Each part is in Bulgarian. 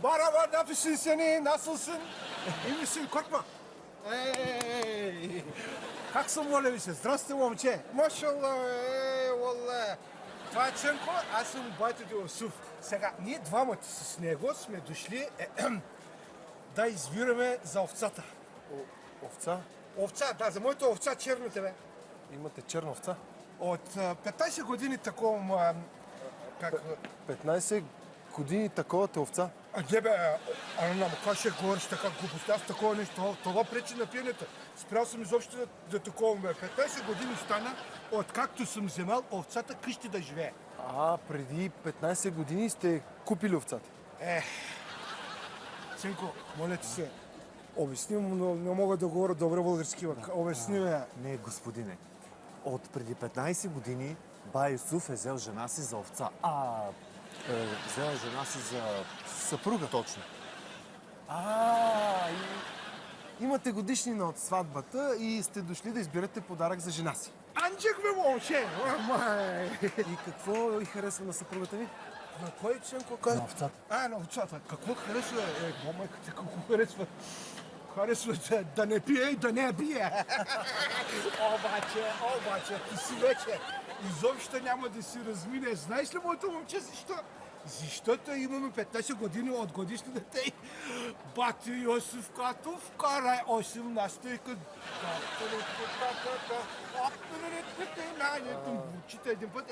Merhaba, ne yapıyorsun seni? Nasılsın? İyi misin? Korkma. Эй, как самолюбишься? Здравствуй, момче. Машаллах, валлах. Това е Ценко, аз съм батето Йосуф. Сега, ние двамата с него сме дошли да избираме за овцата. Овца? Овца, да, за моята овца черната, бе. Имате черна овца? От 15 години такова, как... 15 години такова те овца? Не бе, Анна, как ще говориш така глупост? Аз такова нещо, това пречи на пиенето. Спрял съм изобщо да такова бе. 15 години стана, откакто съм вземал овцата къщи да живее. Преди 15 години сте купили овцата? Ценко, моля ти се, обясни му, но не мога да говоря добре български. Обясни ме. Не, господине. От преди 15 години бай Юсуф е взел жена си за овца. Взел е жена си за съпруга. Точно. Имате годишнина от сватбата и сте дошли да изберете подарък за жена си. Анджек ме, момче! И какво ви харесва на съпругата ви? На кой, Ценко? На овцата. На овцата. Какво харесва? Момайката, какво харесва? Харесва да не пие и да не бие. Обаче, ти си вече изобщо няма да си размине. Знаеш ли, моето момче, защо? Защото имаме 15 години от годишни дете. Бати Йосиф, като вкара 18-та и Чита един път,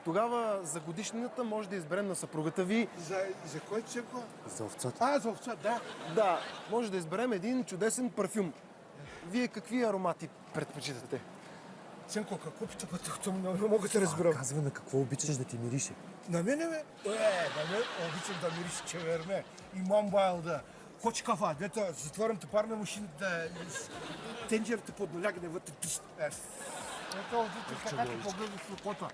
Тогава за годишнината може да изберем на съпругата ви. За кой, Ценко? За овцата. За овца, да. Да, може да изберем един чудесен парфюм. Вие какви аромати предпочитате? Ценко, какво пита пътъкто? Не мога да разбирам. Казва на какво обичаш да ти мирише. На мене, бе? На мен обичам да мириш чеверме. Имам байл да. Хоч кафа, дето затворената парна машина да... Тенджерата под налягане вътре. Ето, така ти погледаш в окото.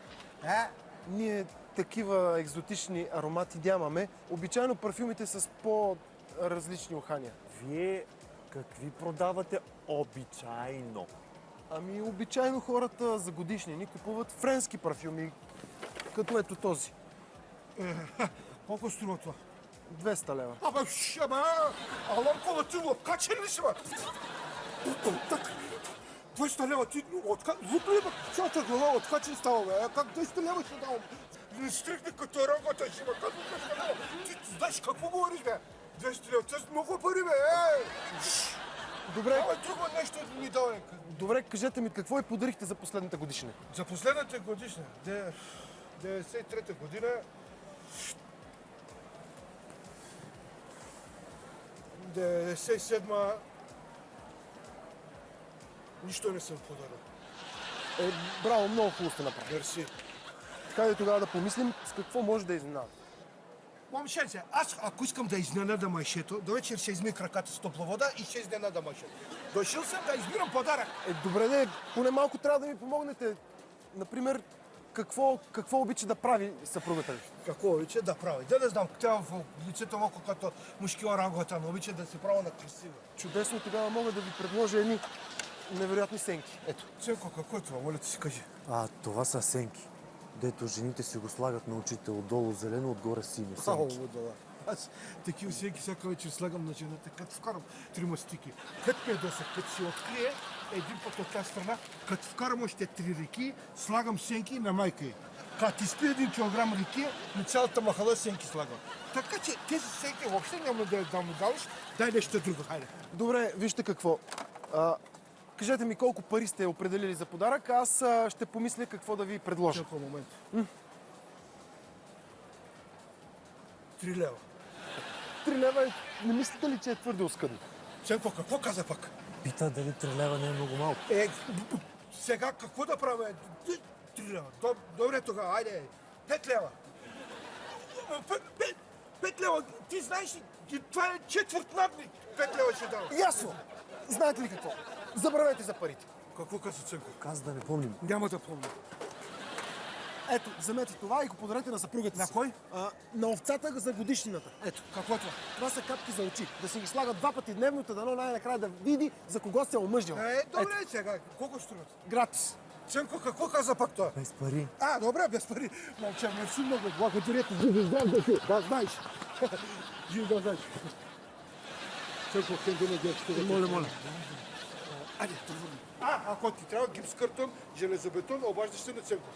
Ние такива екзотични аромати нямаме. Обичайно парфюмите с по-различни ухания. Вие какви продавате обичайно? Обичайно хората за годишнини купуват френски парфюми, като ето този. Колко струва това? 200 лева. Аламкова, ти лъпкачен ли си, бе? 200 лева, ти луто ли, бе? Цялата глава откачен става, бе? Как 200 лева ще давам? Не стрихни като рогата си, бе? Как 200 лева? Ти знаеш какво говориш, бе? 200 лева, това са много пари, бе! Добре. Давай друго нещо ми давай. Добре, кажете ми, какво и подарихте за последната годишна? За последната годишна, 93-та година, 97-ма, нищо не съм подарил. Браво, много хубаво сте направили. Мерси. Така и тогава да помислим с какво може да изненадаме. Момченце, аз ако искам да изненада майшето, до вечер ще измия краката с топла вода и ще изненада майшето. Дошъл съм да избирам подарък. Добре, поне малко трябва да ми помогнете. Например, какво обича да прави съпругата ви? Какво обича да прави? Да не знам, тя в лицето малко като мъжки орангутан, обича да се прави на красива. Чудесно, тогава мога да ви предложа едни невероятни сенки. Ето. Ценко, какво е това? Моля ти си кажи. Това са сенки. Дето жените си го слагат на очите отдолу зелено, отгоре синьо. Сенки. Аз такива сенки всяка вечер слагам на жената, като вкарам 3 стики. Като ме доса, като си открие един път от тази страна, като вкарам още 3 реки, слагам сенки на майка й. Като изпи 1 килограм реки, на цялата махала сенки слагам. Така че тези сенки въобще няма да му даваш, дай нещо друго, хайде. Добре, вижте какво. Кажете ми колко пари сте определили за подарък, аз ще помисля какво да ви предложа. Чакай момент. 3 лева. 3 лева, не мислите ли, че е твърде оскъдно? Ценко, какво каза пък? Пита дали 3 лева не е много малко. Сега какво да правя? 3 лева. Добре тогава, айде. 5 лева. 5 лева. Ти знаеш ли, това е четвърт надник. 5 лева ще дам. Ясно! Знаете ли какво? Забравете за парите. Какво каза Ценко? Каза да не помним. Няма да помня. Ето, вземете това и го подарете на съпругата си. На кой? На овцата за годишнината. Ето. Какво е това? Това са капки за очи. Да си ги слагат 2 пъти дневно, дано най-накрая да види за кого се е омъжил. Добре сега. Колко струват? Гратис. Ценко, какво каза пак това? Без пари. Добре, без пари. Момче, мерси много. Благодаря ти. Да знаеш. Жив да знаеш. Църква хем да надяваш. Моля. Айде, тръгваме. Ако ти трябва гипс картон, железобетон, обаждаш се на Ценко.